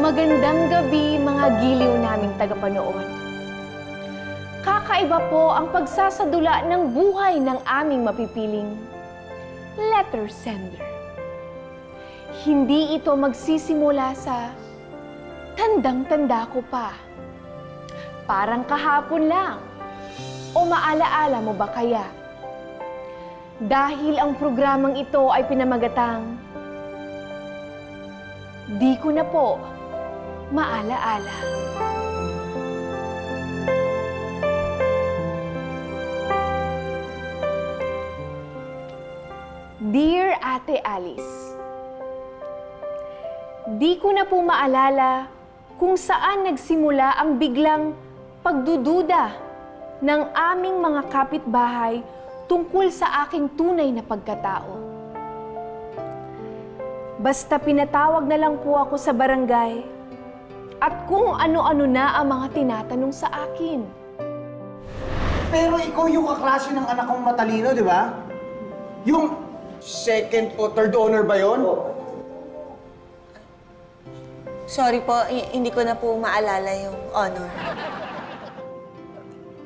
Magandang gabi, mga giliw naming tagapanood. Kakaiba po ang pagsasadula ng buhay ng aming mapipiling letter sender. Hindi ito magsisimula sa tandang-tanda ko pa. Parang kahapon lang. O maalaala mo ba kaya? Dahil ang programang ito ay pinamagatang Di ko na po maalaala. Dear Ate Alice, di ko na po maalala kung saan nagsimula ang biglang pagdududa ng aming mga kapitbahay tungkol sa aking tunay na pagkatao. Basta pinatawag na lang po ako sa barangay at kung ano-ano na ang mga tinatanong sa akin. Pero ikaw yung kaklase ng anak kong matalino, di ba? Yung second o third owner ba yun? Sorry po, hindi ko na po maalala yung honor.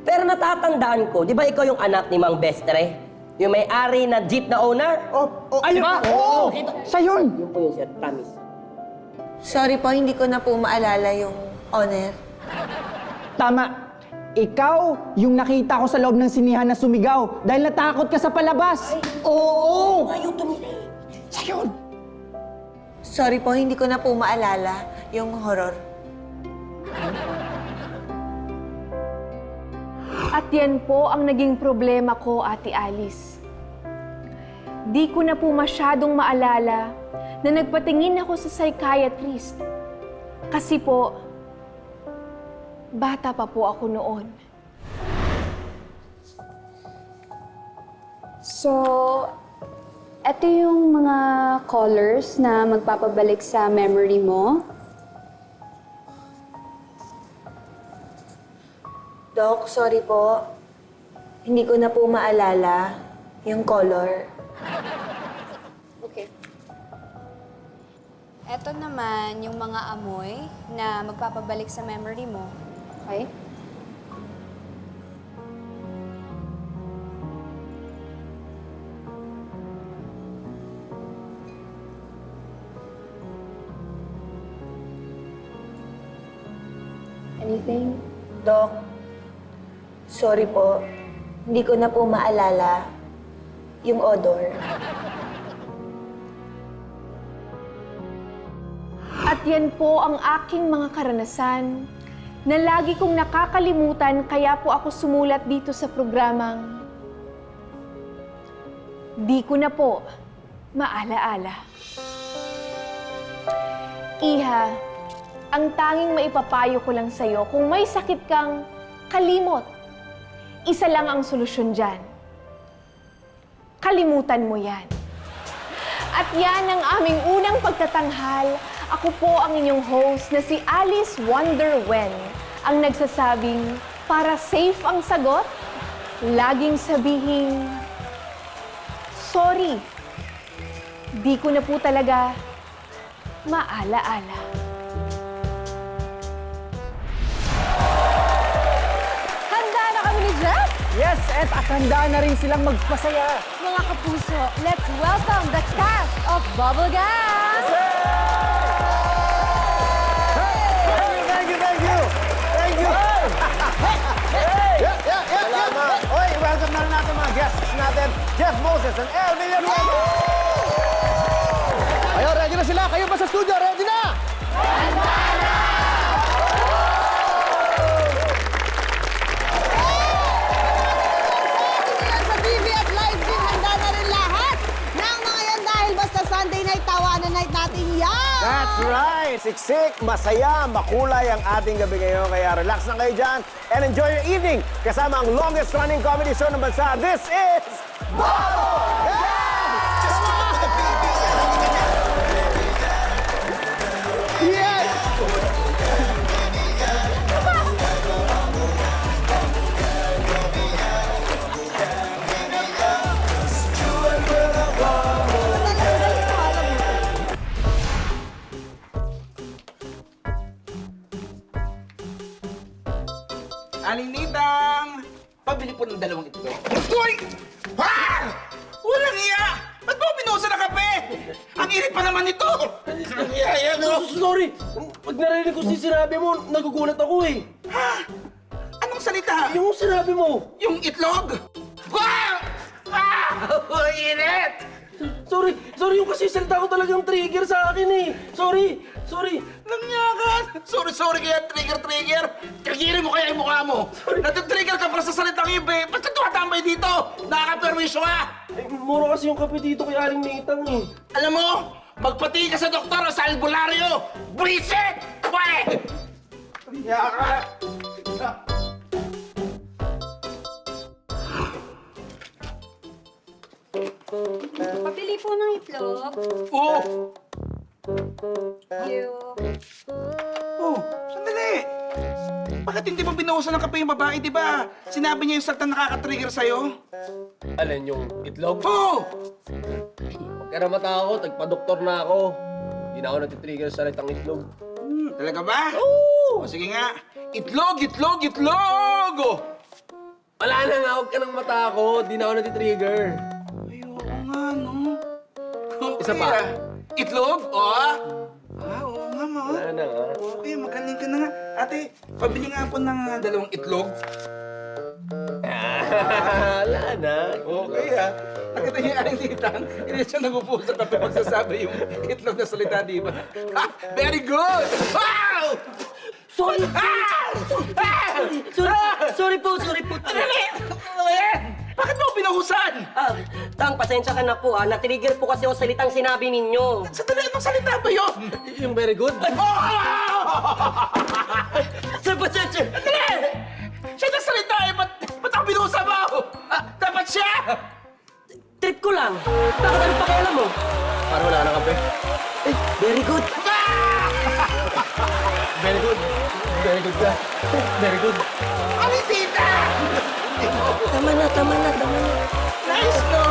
Pero natatandaan ko, di ba ikaw yung anak ni Mang Bestre? Yung may-ari na jeep na owner? Ayun! Diba? Oo! Siya yun! Yun po yun, sir. Promise. Sorry po, hindi ko na po maalala yung honor. Tama. Ikaw yung nakita ko sa loob ng sinihan na sumigaw dahil natakot ka sa palabas. Oo! Ayaw tumili. Siya yun. Sorry po, hindi ko na po maalala yung horror. At yan po ang naging problema ko, Ate Alice. Di ko na po masyadong maalala na nagpatingin ako sa psychiatrist. Kasi po, bata pa po ako noon. So, eto yung mga colors na magpapabalik sa memory mo. Doc, sorry po. Hindi ko na po maalala yung color. Okay. Eto naman yung mga amoy na magpapabalik sa memory mo. Okay? Anything? Doc, sorry po. Hindi ko na po maalala yung odor. At yan po ang aking mga karanasan na lagi kong nakakalimutan kaya po ako sumulat dito sa programang Di ko na po maalaala. Iha, ang tanging maipapayo ko lang sa'yo, kung may sakit kang kalimot, isa lang ang solusyon dyan. Kalimutan mo yan. At yan ang aming unang pagtatanghal. Ako po ang inyong host na si Alice Wonderwen, ang nagsasabing, para safe ang sagot, laging sabihin, sorry, di ko na po talaga maalaala. Handa na kami ni Jeff? Yes, at handa na rin silang magpasaya. Mga kapuso, let's welcome the cast of Bubblegum! Thank you! Thank you! Salamat! Oy, welcome na rin natin mga guests natin, Jeff Moses and El Villanueva! Ayun, ready na sila! Kayo ba sa studio? Ready na? Sa TV at live din, handa na rin lahat ng mga yan dahil basta Sunday night, tawanan night natin yan! That's right! Siksik, masaya, makulay ang ating gabi ngayon. Kaya relax na kayo dyan and enjoy your evening kasama ang longest running comedy show ng bansa. This is Bubblegum! Yes! ng dalawang itlog. Uy! Ha! Walang iya! Ba't mo pinusa na kape? Ang init pa naman ito! Ang iya yan, no? Sorry! Pag narinig ko sinabi mo, nagugulat ako eh. Ha? Anong salita? Yung sinabi mo. Yung itlog? Wow! Ah! Init! Sorry yung kasi salita ko talagang trigger sa akin eh. Sorry. Nangyakan! Sorry kaya trigger. Kagirin mo kaya yung mukha mo. Natitrigger ka para sa salitang ibe. Ba't ka tumatambay dito? Nakaka-perwisyo ka! Eh, mura kasi yung kape dito kay Aling Natang eh. Alam mo, magpati ka sa doktor o sa albularyo! Buisit! Pwe! Yaka! Papili po ng itlog. Oh! You. Oh, sandali! Bakit hindi mo binuhusan ng kape yung babae, di ba? Sinabi niya yung salitang nakaka-trigger sa'yo? Alin yung itlog? Oh! Huwag ka na matakot, nagpa-doktor na ako. Hindi na ako natitrigger sa salitang itlog. Talaga ba? Oo! Sige nga. Itlog! Oh! Wala na nga, huwag ka nang matakot. Di na ako natitrigger. Ayoko nga, no? Okay, Isa pa. Itlog? Oo. Oo nga, ma. Wala na nga. Okay, magaling ka na nga. Ate, pabili nga po ng dalawang itlog. Wala na. Okay, ha? Nakita niyo yung aling titang, hindi siya nagupo sa tabi magsasabi yung itlog na salita, di ba? Ha? Very good! Wow! Sorry! Sorry po. Dali! Bakit mo pinahusan? Tang, pasensya ka na po ah. Natrigger po kasi ako sa salitang sinabi ninyo. Sandali, anong salita ba yun? Yung very good? Sir, pasensya! Dali! Siya na salita eh, ba't ako pinuhusan mo? Dapat siya! Trip ko lang. Bakit ano pakialam mo? Parang wala na kape. Very good. Very good. Very good ka. Very good. Aling tita! Tama na. Nice, no?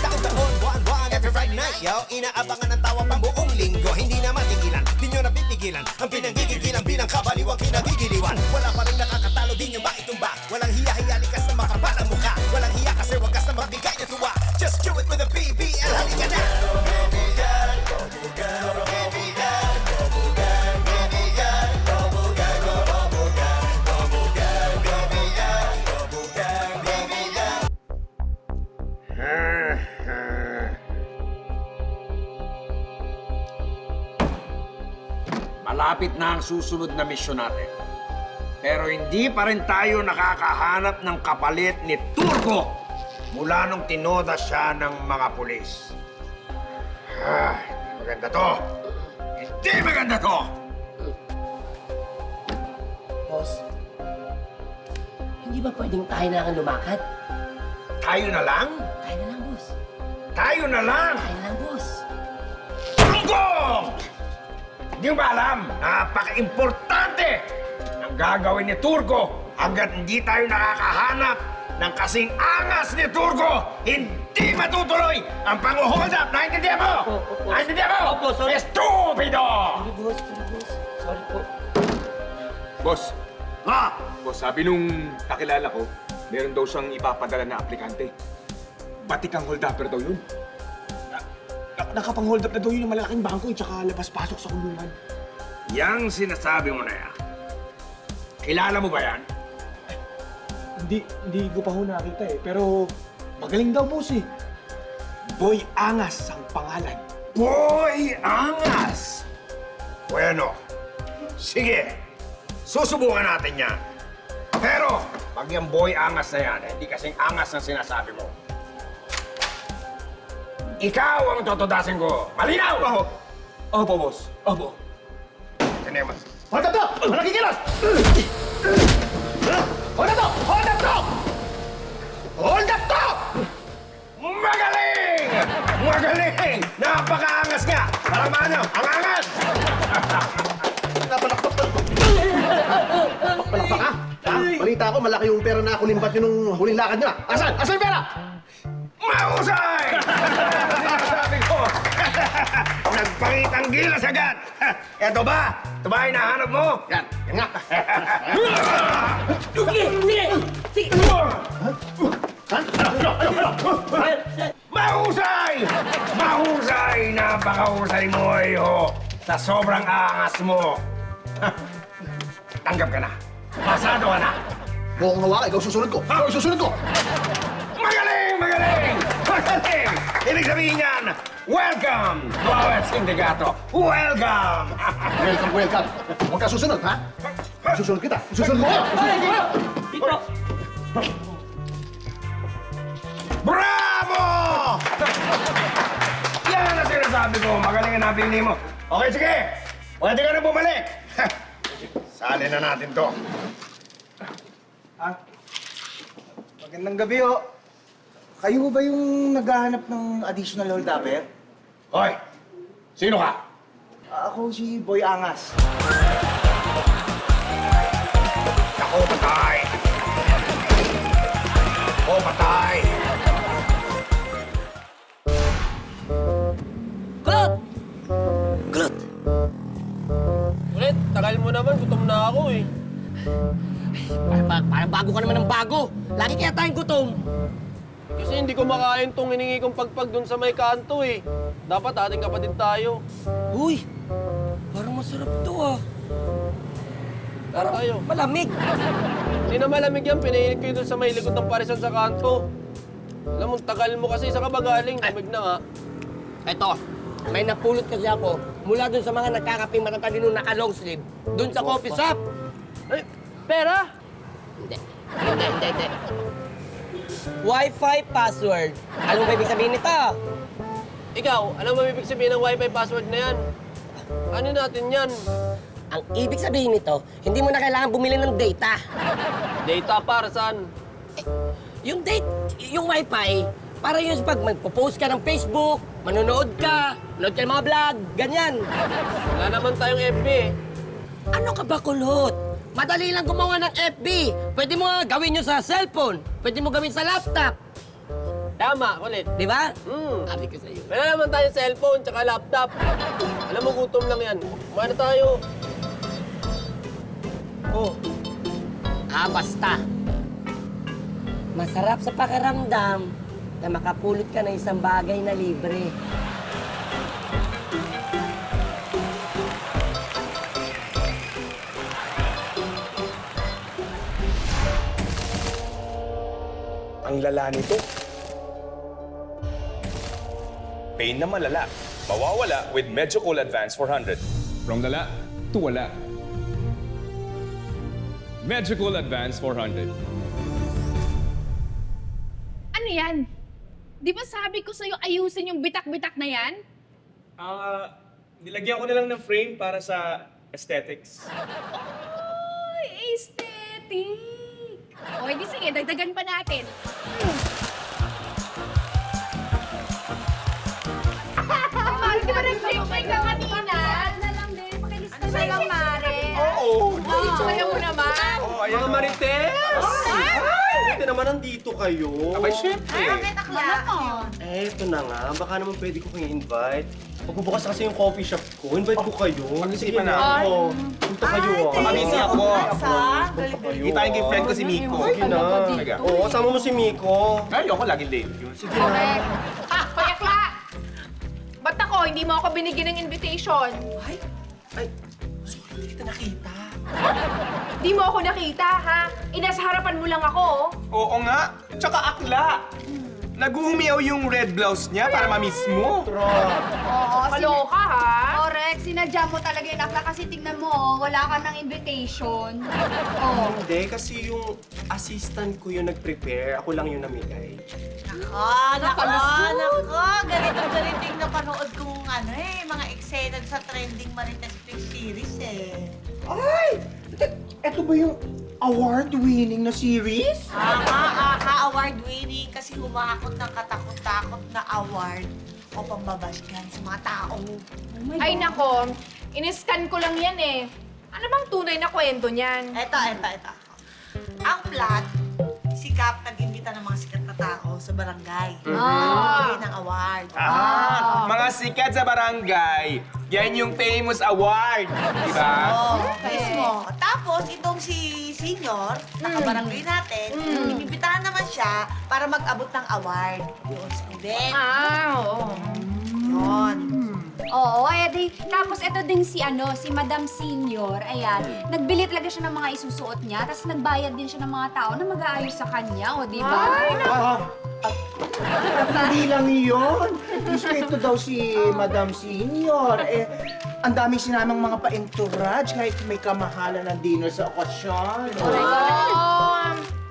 Taon-taon, buwan-buwan, every Friday night, yo. Inaabangan ng tawa pang buong linggo. Hindi na matigilan, di nyo napipigilan. Ang pinanggigigilan bilang kabaliwang kinagigiliwan. Wala pa rin nakakatalo, di nyo maitumba. Walang hiya-hiya, likas na makapal ang mukha. Walang hiya kasi wagas na magbigay na tuwa. Just do it with a BBL, halika na. Malapit na ang susunod na misyon natin. Pero hindi pa rin tayo nakakahanap ng kapalit ni Turco mula nung tinoda siya ng mga pulis. Maganda to. Hindi maganda to! Boss, hindi ba pwedeng tayo na ang lumakad? Tayo na lang? Tayo na lang, boss. Tayo na lang! Tayo na lang, boss. Turco! Hindi mo ba alam? Napaka-importante ang gagawin ni Turco hanggat hindi tayo nakakahanap ng kasing angas ni Turco. Hindi matutuloy ang pang-hold up. Naintindihan mo? Opo. Naintindihan mo? Opo, sorry. Estupido! Sorry po. Boss, Ha? boss, sabi nung kakilala ko, meron daw siyang ipapadala na aplikante. Batikang hold-upper daw yun. Nakapang-hold up na daw yun yung malaking bangko at saka labas-pasok sa kulungan. Yang sinasabi mo na yan. Kilala mo ba yan? Hindi ko pa ho nakita eh, pero magaling daw boss eh. Boy Angas ang pangalan. Boy Angas! Bueno, sige. Susubukan natin yan. Pero, pag yung Boy Angas na yan, hindi kasing angas na sinasabi mo. Ikaw ang totodasin ko. Malinaw! Opo, boss. Opo. Tinemas. Hold up to! Malaking kilos! Hold up to! Hold up to! Hold up to! Magaling! Magaling! Napaka-angas nga! Parang ano? Ang angas! Palakpak ka? Ha? Balita ko, malaki yung pera na kulimbat nyo nung huling lakad nyo. Asan? Asan yung pera? Mahusay! Sabi ko! Nagpangitang gilas agad! Eto ba? Ito ba yung hinahanap mo? Yan, yan nga. Mahusay! Mahusay! Napakahusay mo, Eho! Sa sobrang angas mo. Tanggap ka na. Pasado ka na. Kung nawa, ikaw susunod ko. Ikaw susunod ko. Magaling! Magaling! Magaling! Ibig sabihin yan, welcome to our sindikato. Welcome! Welcome, welcome. Huwag ka susunod, ha? Susunod kita. Susunod mo. Dito! Bravo! Yan ang sinasabi ko. Magaling ang napili mo. Okay, sige. Pwede ka na bumalik. Sali na natin to. Magandang gabi, ho. Kayo ba yung naghahanap ng additional hold-upper? Hoy, sino ka? Ako si Boy Angas. Ako, patay. Ako, patay. Kulot! Ulit, tagal mo naman. Gutom na ako eh. Parang bago ka naman ng bago. Lagi kaya tayong gutom. Kasi hindi ko makain tong hiningi kong pagpag dun sa may kanto eh. Dapat ating kapatid tayo. Uy, parang masarap to ah. Parang Tayo. malamig. Hindi na malamig yan. Pinainit ko yun dun sa may likod ng parisan sa kanto. Alam mo, tagal mo kasi sa kabagaling. Lamig na nga. Eto, may napulot kasi ako mula dun sa mga nagkakaping matatalino na ka-long sleeve dun sa coffee shop. Ay, pera! Hindi. Wi-Fi password. Anong ba ibig sabihin nito? Ikaw, alam mo ibig sabihin ng wifi password na yan? Ano natin yan? Ang ibig sabihin nito, hindi mo na kailangan bumili ng data. Data para saan? Yung yung Wi-Fi, para yun sa pag magpo-post ka ng Facebook, manonood ka, manood ka ng mga vlog, ganyan. Wala naman tayong FB eh. Ano ka ba, kulot? Madali lang gumawa ng FB. Pwede mo nga gawin yun sa cellphone. Pwede mo gawin sa laptop. Tama, kulit. Di ba? Sabi ko sa'yo. Wala naman tayong cellphone tsaka laptop. Alam mo, gutom lang yan. Kumain na tayo. Oh, Basta. Masarap sa pakiramdam na makapulot ka ng isang bagay na libre. Ang lala nito. Pain na malala. Mawawala with Medjocool Advance 400. From lala to wala. Medjocool Advance 400. Ano yan? Di ba sabi ko sa'yo ayusin yung bitak-bitak na yan? Nilagyan ko na lang ng frame para sa aesthetics. Ay, aesthetic! O, hindi sige, dagdagan pa natin. Mari, di ba nag-stream ka kanina? Na lang din, pakilista na lang, Mare. Oo! Kaya mo naman. Mga Marites! Buti naman nandito kayo. Abay, syempre. Eto na nga, baka naman pwede ko kayo invite. Magbubukas kasi yung coffee shop ko. Invite ko kayo. Pag-isipan na. Oo. Punta kayo ah. Mabisi ako. Kita yung gay friend ko si Miko. Sige na. Oo, kasama mo si Miko. Ayoko laging late yun. Sige na. Payakla! Ba't ako? Hindi mo ako binigyan ng invitation. Ay, sorry, hindi kita nakita. Di mo ako nakita, ha? Inasa harapan mo lang ako. Oo nga. Tsaka akla. Nag-uumiyaw yung red blouse niya para ma-miss mo. Oo, Kaloka, ha? Correct. Sinadya mo talaga yung akla kasi tingnan mo, wala ka ng invitation. Oo. Hindi, kasi yung assistant ko yung nag-prepare. Ako lang yung namigay. Nako. Ganito yung napanood kong mga eksena sa trending Marites Flix series eh. Ay! Ito ba yung award-winning na series? Award-winning kasi humakot ng katakot-takot na award o pambabasgan sa mga tao. Ay, nako. In-scan ko lang yan, eh. Ano bang tunay na kwento niyan? Eto. Ang plot, si Cap nag-imbita ng mga sikat na pupunta ako sa barangay. Bigay ng award. Mga sikat sa barangay. Yan yung famous award. Diba? Mismo. Tapos, itong si senior, nakabarangay natin, ibibitahan naman siya para mag-abot ng award doon sa event. Yun. Oo, edi. Tapos ito din si si Madam Senior, ayan. Nagbili talaga siya ng mga isusuot niya, tapos nagbayad din siya ng mga tao na mag-aayos sa kanya, o di ba? Hindi lang yun. Respeto daw si Madam Senior. Ang daming sinamang mga pa-entourage kahit may kamahalan ng dinner sa okasyon.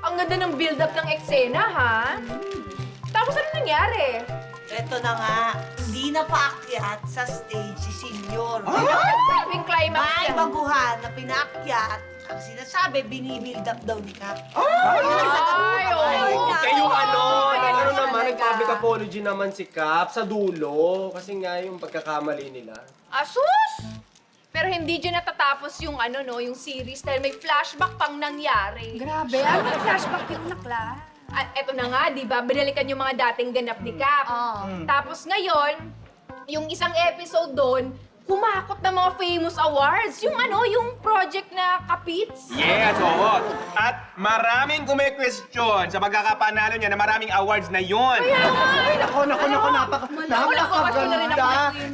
Ang ganda ng build-up ng eksena, ha? Tapos ano nangyari? Ito na nga, hindi na paakyat sa stage si senior. Grabing climax May yan. baguhan na pinaakyat. Ang sinasabi, binibuild up daw ni Cap. Kayong ano naman, talaga. nag-public apology naman si Cap sa dulo. Kasi nga yung pagkakamali nila. Asus! Pero hindi dyan natatapos yung yung series dahil may flashback pang nangyari. Grabe, anong flashback yung nakla? Eto na nga, di ba? Binalikan yung mga dating ganap ni Cap. Tapos ngayon, yung isang episode doon, kumakot ng mga famous awards. Yung yung project na Kapits. Yes, oo. At maraming kume-question sa pagkakapanalo niya na maraming awards na yon.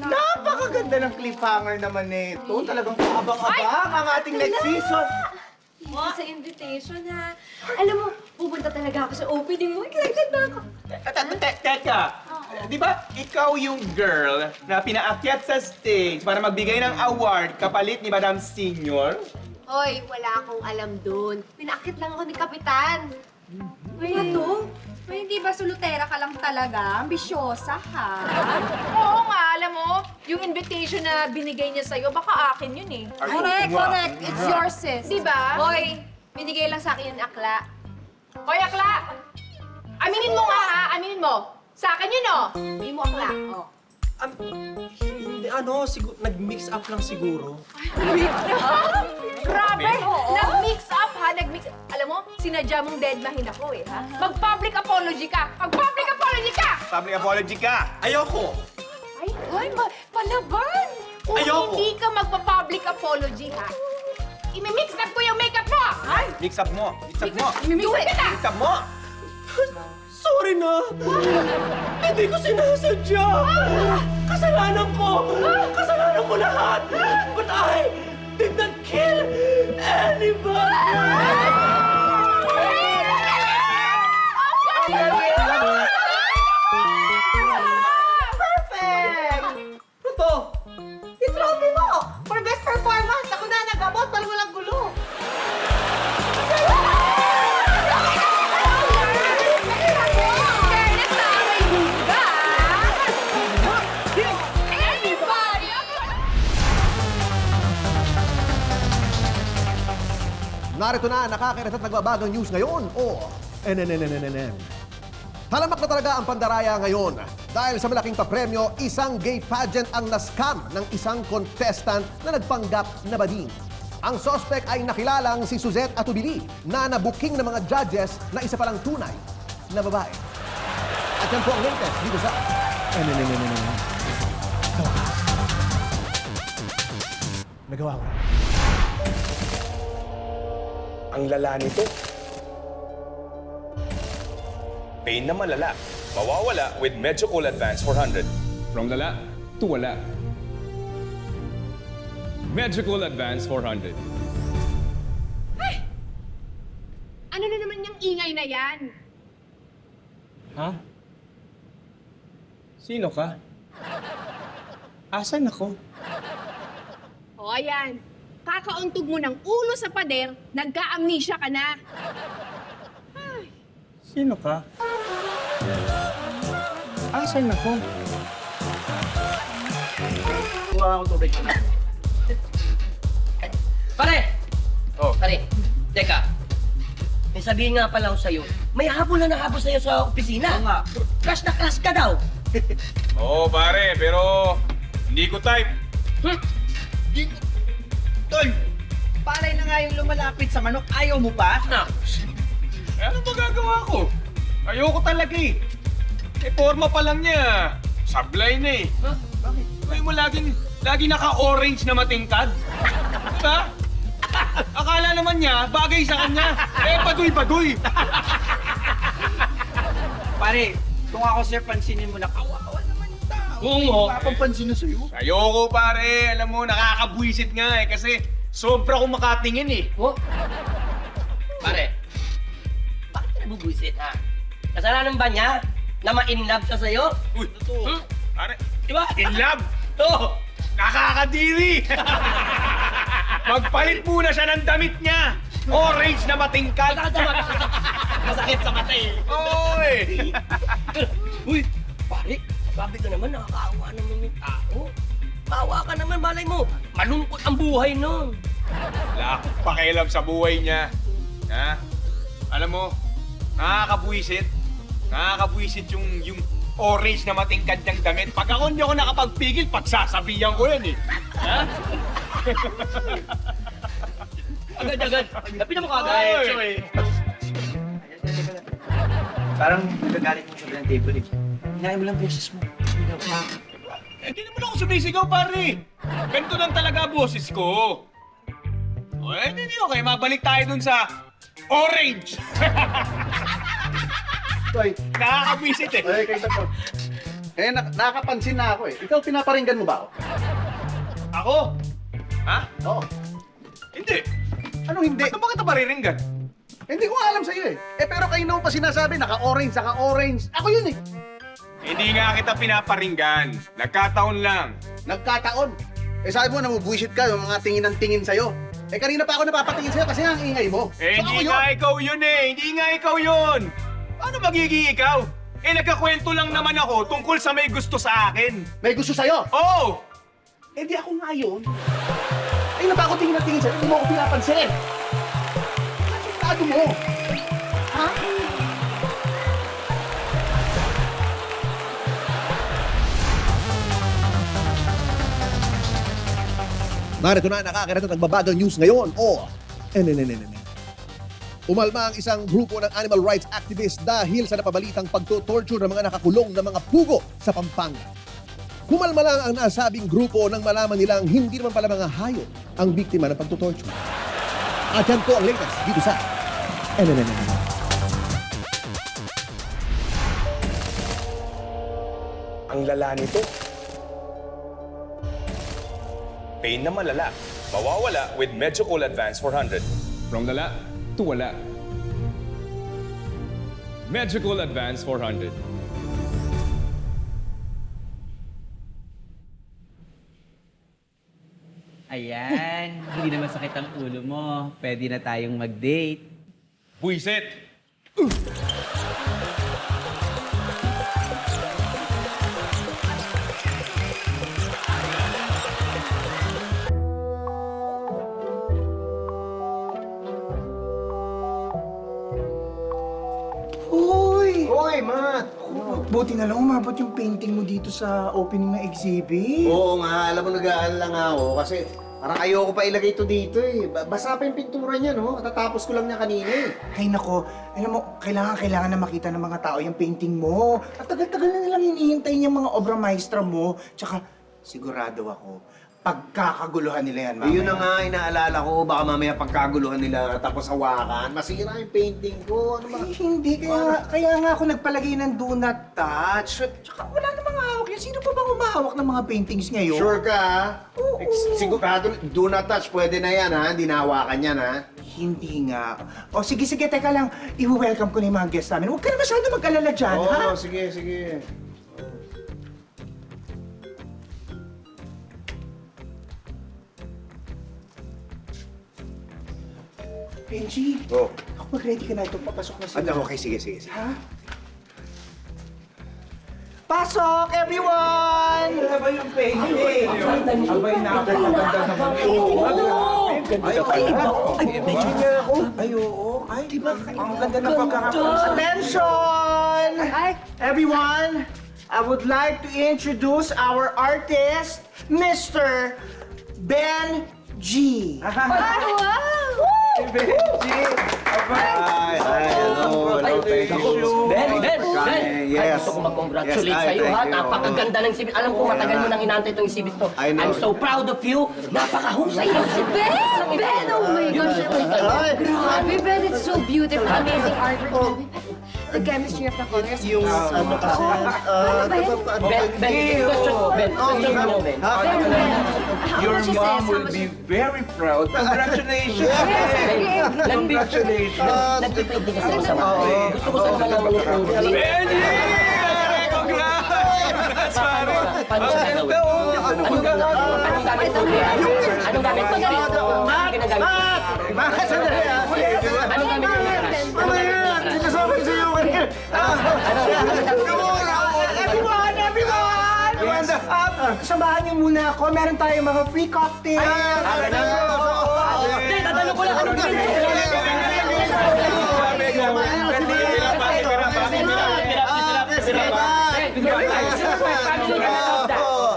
Napakaganda ng cliffhanger naman nito. Talagang kaabang-abang ang ating next season. Sa invitation, ha? Alam mo, pupunta talaga ako sa opening mo. Excited na ako. Teka, di ba ikaw yung girl na pinaakyat sa stage para magbigay ng award kapalit ni Madam Senior? Hoy, wala akong alam dun. Pinakit lang ako ni Kapitan. Ano? May hindi ba solutera ka lang talaga? Ambisyosa, ha? Oo nga, alam mo, yung invitation na binigay niya sa'yo, baka akin yun eh. Correct. It's yours, sis. Di ba? Hoy, binigay lang sa akin yung akla. Hoy, Akla! Aminin mo nga ha, aminin mo. Sa akin yun Hindi mo Akla. Nag-mix up lang siguro. Grabe! Nag-mix up ha, nag-mix up. Alam mo, sinadya mong deadmahin ako eh ha. Mag-public apology ka! Mag-public apology ka! Public apology ka! Ayoko! Ay, palaban! Kung Ayoko. hindi ka magpa-public apology ha, imi-mix up ko yung makeup mo! Ay! Mix up mo! Mix up mo! Do it! Mix up mo! Sorry na! Hindi ko sinasadya! Kasalanan ko! Kasalanan ko lahat! But I did not kill anybody! Perfect! Ito! I-trophy mo! For best performance! Ako na nag-abot para walang gulo! Narito na, nakakairat at nagbabagang news ngayon. Halamak na talaga ang pandaraya ngayon. Dahil sa malaking papremyo, isang gay pageant ang na-scam ng isang contestant na nagpanggap na bading. Ang sospek ay nakilalang si Suzette Atubili na nabuking ng mga judges na isa palang tunay na babae. At yan po ang latest dito sa Nagawa ko. Ang lala nito. Pain na malala. Mawawala with Medjocool Advance 400. From lala to wala. Medjocool Advance 400. Ano na naman yung ingay na yan? Ha? Sino ka? Asan ako? O ayan, kakauntog mo ng ulo sa pader, nagka-amnesia ka na. Sino ka? Asan ako? Kuha akong tubig. Pare! Oh. Pare, teka. May sabihin nga pala ako sa'yo. May habol na nahabol sa'yo sa opisina. Oo nga. Crush na crush ka daw. Oo, pare, pero hindi ko type. Tol, palay na nga yung lumalapit sa manok. Ayaw mo pa? Ano ba gagawa ko? Ayoko talaga eh. Eh, forma pa lang niya. Sablay na eh. Ha? Bakit? Uy mo lagi naka-orange na matingkad. Diba? Akala naman niya, bagay sa kanya. Eh, baduy-baduy. Pare, kung ako sir, pansinin mo na kawawa naman yung tao. Oo mo. Papansin na sa'yo. Ayoko pare, alam mo, nakakabwisit nga eh. Kasi sobra kong makatingin eh. Oh? Pare, bakit ka nabubuisit ha? Kasalanan ba niya na ma-inlove siya sa'yo? Uy, Hmm? pare, Diba? in love. Oo. Nakakadiri! Magpalit muna siya ng damit niya. Orange na matingkad. Masakit sa mata eh. Oy! Uy, pare, sabi ka naman, nakakaawa naman yung tao. Maawa ka naman, malay mo. Malungkot ang buhay nun. Wala akong pakialam sa buhay niya. Ha? Alam mo, nakakabwisit. Nakakabwisit yung orange na matingkad niyang damit. Pag ako hindi ako nakapagpigil, pagsasabihan ko yan eh. Ha? Agad-agad. Lapit mo kagad. Oy! Parang nagagalit mo sa table eh. Hinahin mo lang boses mo. Hindi naman ako sumisigaw, pare. Ganito lang talaga boses ko. O, hindi okay. Mabalik tayo dun sa orange. Toy, Nakakabwisit eh. ay, kayo to. Eh, nakakapansin na ako eh. Ikaw, pinaparinggan mo ba ako? Ako? Ha? Oo. Hindi. Anong hindi? Ba't ba kita pariringgan? Hindi ko alam sa'yo eh. Eh, pero kayo naman pa sinasabi, naka-orange. Ako yun eh. Hindi nga kita pinaparinggan. Nagkataon lang. Nagkataon. Eh, sabi mo, namubuisit ka, yung mga tingin ng tingin sa'yo. Eh, kanina pa ako napapatingin sa'yo kasi nga ang ingay mo. Eh, So, ako hindi yun. nga ikaw yun eh. Hindi nga ikaw yun. Paano magiging ikaw? Eh, nagkakwento lang naman ako tungkol sa may gusto sa akin. May gusto sa'yo? Oo! Eh, di ako nga yun. Ay, na pa ako tingin ng tingin sa'yo, hindi mo ako pinapansin. Asintado mo. Ha? Narito na nakakarat at nagbabagang news ngayon. Umalma ang isang grupo ng animal rights activists dahil sa napabalitang pagto-torture ng mga nakakulong na mga pugo sa Pampanga. Kumalma lang ang nasabing grupo nang malaman nilang hindi naman pala mga hayop ang biktima ng pagto-torture. At yan po ang latest dito sa Ang lala nito. Pain na malala. Mawawala with Medjocool Advance 400. From lala to wala. Medjocool Advance 400. Ayan, hindi na masakit ang ulo mo. Pwede na tayong mag-date. Buisit! Hoy, Matt! Buti na lang umabot yung painting mo dito sa opening ng exhibit. Oo nga, alam mo nag-aalala nga ako kasi parang ayoko pa ilagay ito dito eh. Basa pa yung pintura niya, no? Katatapos ko lang niya kanina eh. Ay nako, alam mo, kailangan na makita ng mga tao yung painting mo. At tagal-tagal na nilang hinihintay yung mga obra maestra mo. Tsaka, sigurado ako, pagkakaguluhan nila yan mamaya. Yun na nga, inaalala ko, baka mamaya pagkaguluhan nila tapos hawakan, masira yung painting ko. Ano ba? Ay, hindi, kaya nga ako nagpalagay ng do not touch. Tsaka wala namang hawak yan. Sino pa bang umahawak ng mga paintings ngayon? Sure ka, ha? Oo. Sigurado, do not touch, pwede na yan, ha? Hindi nahawakan yan, ha? Hindi nga. O sige, teka lang. I-welcome ko na yung mga guests namin. Huwag ka na masyado mag-alala dyan, ha? Oo, sige. Benji, Oh. kapag ready ka na ito, papasok na sila. Okay, sige. Ha? Pasok, everyone! Ano ba yung painting? Abay, napakaganda naman. Oo. Ay, medyo niya ako. Ay, oo. Ay, diba? Ang ganda ng pagkakaroon. Attention! Everyone, I would like to introduce our artist, Mr. Ben G. Wow! Benji! Hello, thank you. congratulate Yes, sa'yo, thank ha? you. Napakaganda ng exhibit. Alam ko, matagal mo nang inaantay itong exhibit to. I know. I'm so proud of you. Napakahusay ng si Ben! Ben! Oh my gosh! Grabe, Ben! It's so beautiful. Amazing artwork. The chemistry of the colors. Yung ano kasi, Ben, question mo, Ben. Question mo, Ben. Your mom will be very proud. Congratulations! Congratulations! Nagpipigil kasi ako sa mga. Gusto ko sana malaman ni Rudy. Benji! Congrats, pare! Paano siya gagawin? Anong gamit mo? Anong gamit mo? Ginagamit mo? Bakit sandali ah? Anong gamit mo? Mamaya! Sinasabi ko sa'yo kanina. Everyone! Samahan niyo muna ako. Meron tayong mga free cocktail. Hindi, tatanong ko lang. Anong gamit mo?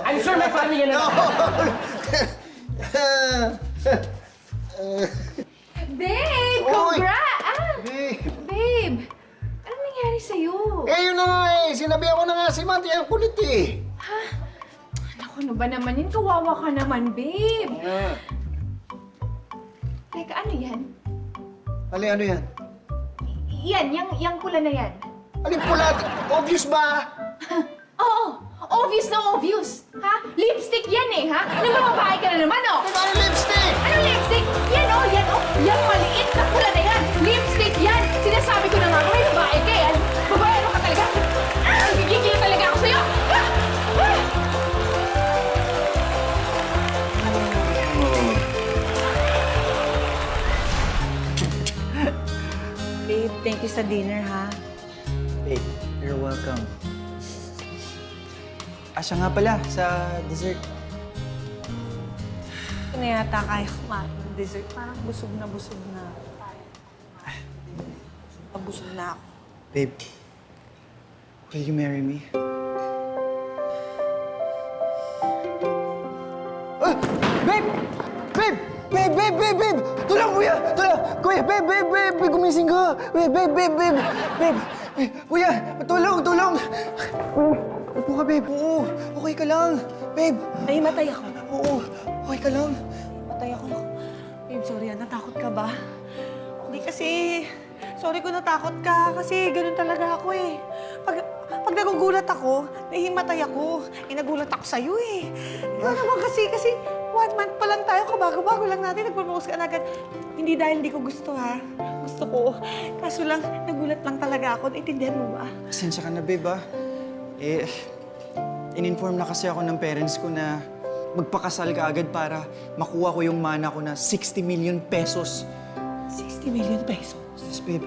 I'm sure my family na Babe! Congrats! Babe! Anong nangyari sa'yo? Eh, yun na nga eh. Sinabihan ko na nga si Manti ang kulit eh. Naku, ano ba naman yun? Kawawa ka naman, babe! Teka, ano yan? Ano yan? Yan, yung pula na yan. Alin pula? Obvious ba? Oo! Obvious na obvious! Ha? Lipstick yan eh, ha? Namamabahay ka na naman, oh! Ano lipstick? Anong lipstick? Yan, oh! Yan, oh! Yung maliit na pula na yan! Lipstick yan! Sinasabi ko na nga, may babae ka yan! Babae, ano ka talaga? Gigigil talaga ako sa'yo! Ah! Ah! Babe, thank you sa dinner, ha? Babe, you're welcome. Siya nga pala, sa dessert. Ito na yata kaya kumain ng dessert. Parang busog na busog na. Busog na ako. Babe, will you marry me? Babe! Babe! Babe, babe, babe, babe! Tulong, kuya! Tulong! Kuya, babe, babe, babe! Babe, gumising ka! Babe, babe, babe, babe! Babe! Kuya, tulong, tulong! Upo ka, babe. Oo, okay ka lang. Babe! Ay, matay ako. Oo, okay ka lang. Matay ako. Babe, sorry, natakot ka ba? Hindi kasi... Sorry kung natakot ka kasi ganun talaga ako eh. Pag nagugulat ako, nahimatay ako. Nagulat ako sa'yo eh. Ikaw naman kasi 1 month pa lang tayo, kabago-bago lang natin, nagpropose ka na agad. Hindi dahil hindi ko gusto ha. Gusto ko. Kaso lang, nagulat lang talaga ako. Naintindihan mo ba? Pasensya ka na, babe, ah. In-inform na kasi ako ng parents ko na magpakasal ka agad para makuha ko yung mana ko na 60 million pesos. 60 million pesos? Yes, babe.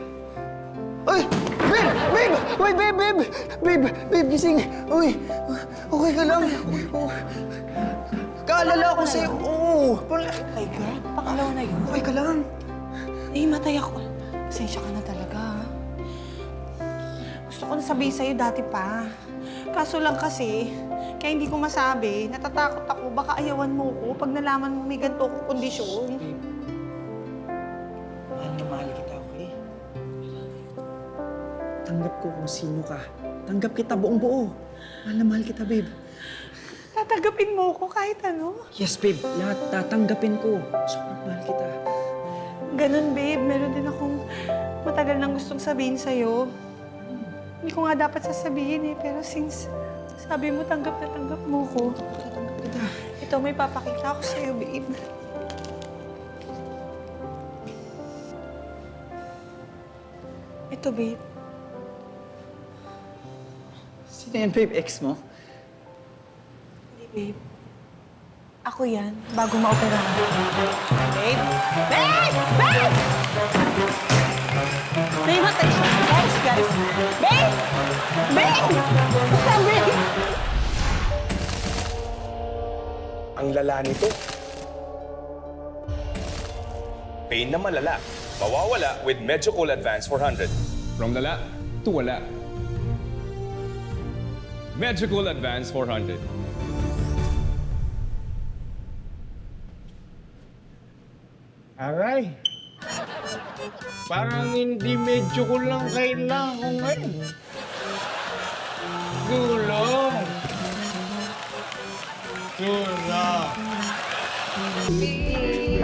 Ay! Babe! Babe! Uy, babe, babe! Babe! Babe, gising! Uy! Okay ka lang? Kaalala ko sa'yo. Oo! Oh my God, pangalawa na yun. Okay ka lang? Nahimatay ako. Pasensya ka na talaga. Gusto ko na sabihin sa'yo dati pa. Kaso lang kasi, kaya hindi ko masabi, natatakot ako, baka ayawan mo ko pag nalaman mo may ganito akong kondisyon. Mahal na mahal kita, okay? Tanggap ko kung sino ka. Tanggap kita buong buo. Mahal na mahal kita, babe. Tatanggapin mo ko kahit ano. Yes, babe. Lahat tatanggapin ko. Sobrang mahal kita. Ganun, babe. Meron din akong matagal nang gustong sabihin sa'yo. Hindi ko nga dapat sasabihin eh, pero since sabi mo tanggap na tanggap mo ko, tatanggap kita. Ito, may papakita ako sa'yo, babe. Ito, babe. Sino yan, babe? Ex mo? Hindi, babe. Ako yan, bago maoperahan. Babe? Babe! Babe! May matay siya. Guys! Babe! Babe! Basta, babe! Ang lala nito. Pain na malala. Mawawala with Medjocool Advance 400. From lala to wala. Medjocool Advance 400. Aray. Parang hindi medyo ko lang kailangan ko ngayon. Gulong!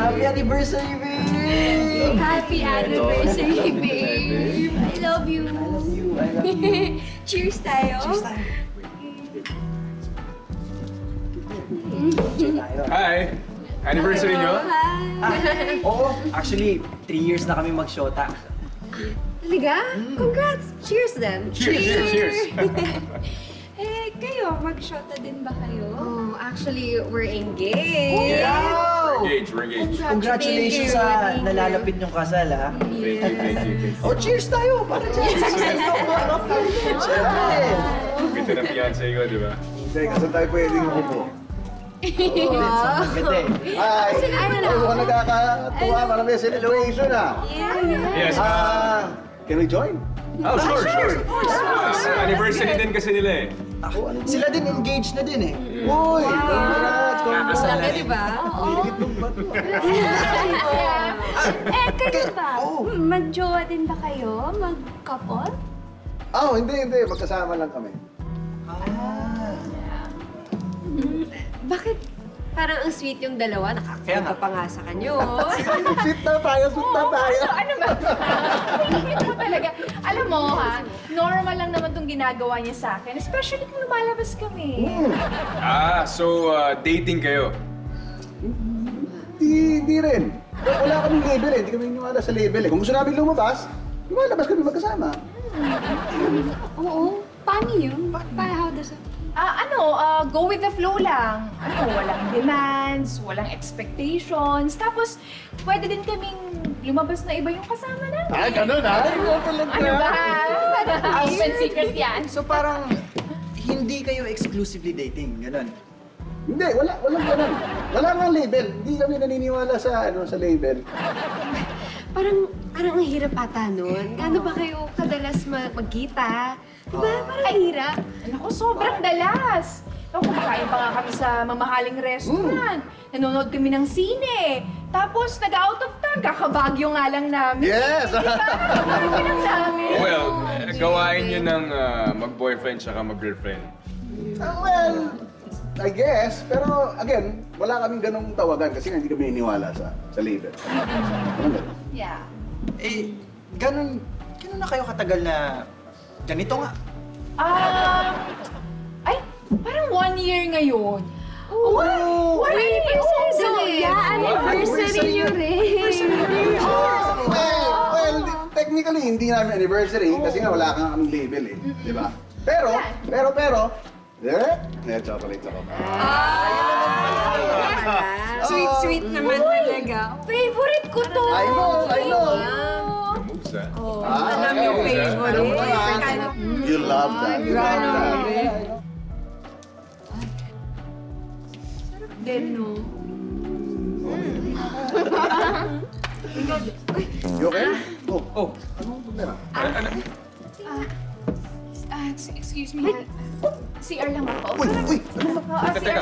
Happy anniversary, babe! Happy anniversary, babe! I love you! I love you, I love you! Cheers tayo! Cheers tayo! Hi! Anniversary nyo? Hi! Oo, actually, 3 years na kami magshota. Talaga? Congrats! Cheers then! Cheers! Eh, kayo, mag-shota din ba kayo? Oh, actually, we're engaged! We're engaged. Congratulations sa nalalapit niyong kasal, ha? Thank you. Oh, cheers tayo! Para dyan! Siyempre! Ganda ng fiancé ko, di ba? Hindi, kasi tayo pwedeng umupo. Ganda eh. Hi! Ano na? Mukhang nakakatuwa. Marami celebration, ah. Yes. Can we join? Oh, sure. Anniversary din kasi nila eh. Sila din engaged na din eh. Uy! Congrats! Congrats! Talaga, di ba? Oo. Kayo ba? Mag-jowa din ba kayo? Mag-couple? Oh, hindi. Magkasama lang kami. Bakit parang ang sweet yung dalawa? Nakakita pa nga sa kanyo. Sweet na tayo. Ano ba? Hindi mo talaga. Alam mo ha, normal lang naman itong ginagawa niya sa akin. Especially kung lumalabas kami. So dating kayo? Di rin. Wala kaming label eh. Hindi kami niniwala sa label eh. Kung gusto namin lumabas, lumalabas kami magkasama. Oo. Paano yun? How does it? Go with the flow lang. Walang demands, walang expectations. Tapos, pwede din kaming lumabas na iba yung kasama namin. Ay, ganun ha? Ano ba? Open secret yan. So parang hindi kayo exclusively dating, ganun. Hindi, walang ganun. Wala nga label. Hindi kami naniniwala sa label. Parang ang hirap ata nun. Gaano ba kayo kadalas magkita? Diba? Parang hirap. Naku, sobrang dalas. Naku, kumakain pa nga kami sa mamahaling restaurant. Nanonood kami ng sine. Tapos, nag-out of town. Kakabagyo nga lang namin. Yes! Di ba? Kakabagyo lang namin. Well, gawain nyo ng mag-boyfriend tsaka mag-girlfriend. Well, I guess. Pero, again, wala kaming ganong tawagan kasi hindi kami naniniwala sa label. Yeah. Eh, ganun na kayo katagal na ganito nga? Parang 1 year ngayon. Anniversary nyo rin. Well, technically, hindi namin anniversary kasi nga wala kang kaming label eh. Di ba? Pero, chocolate ako. Sweet naman talaga. Favorite ko to. I know. Moves, ah. Alam yung favorite. You love that. Then, no. You okay? Oh. Anong problema? Excuse me. CR lang ako. Uy!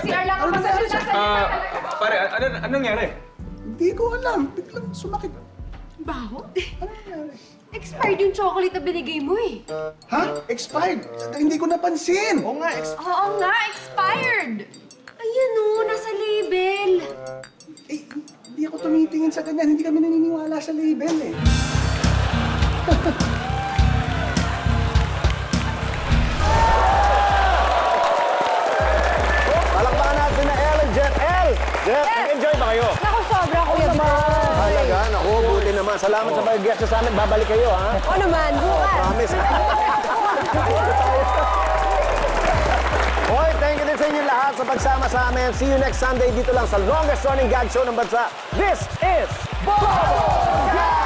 CR lang ako. Pare, anong nangyari? Hindi ko alam. Biglang sumakit. Baho? Expired yung chocolate na binigay mo eh. Ha? Expired? Hindi ko napansin. Oo nga, Oo nga, expired! Ayan o, nasa label. Eh, hindi ako tumitingin sa ganyan. Hindi kami naniniwala sa label eh. Palakpakan natin na Elle and Jet. Elle! Jet, nag-enjoy ba kayo? Naku, sobra Kuya Bal. Talaga? Naku, buti naman. Salamat sa pag-guest sa amin. Babalik kayo, ha? O naman, bukas. Promise. Hoy, thank you din sa inyo lahat sa pagsama sa amin. See you next Sunday dito lang sa longest running gag show ng bansa. This is Bubble Gag!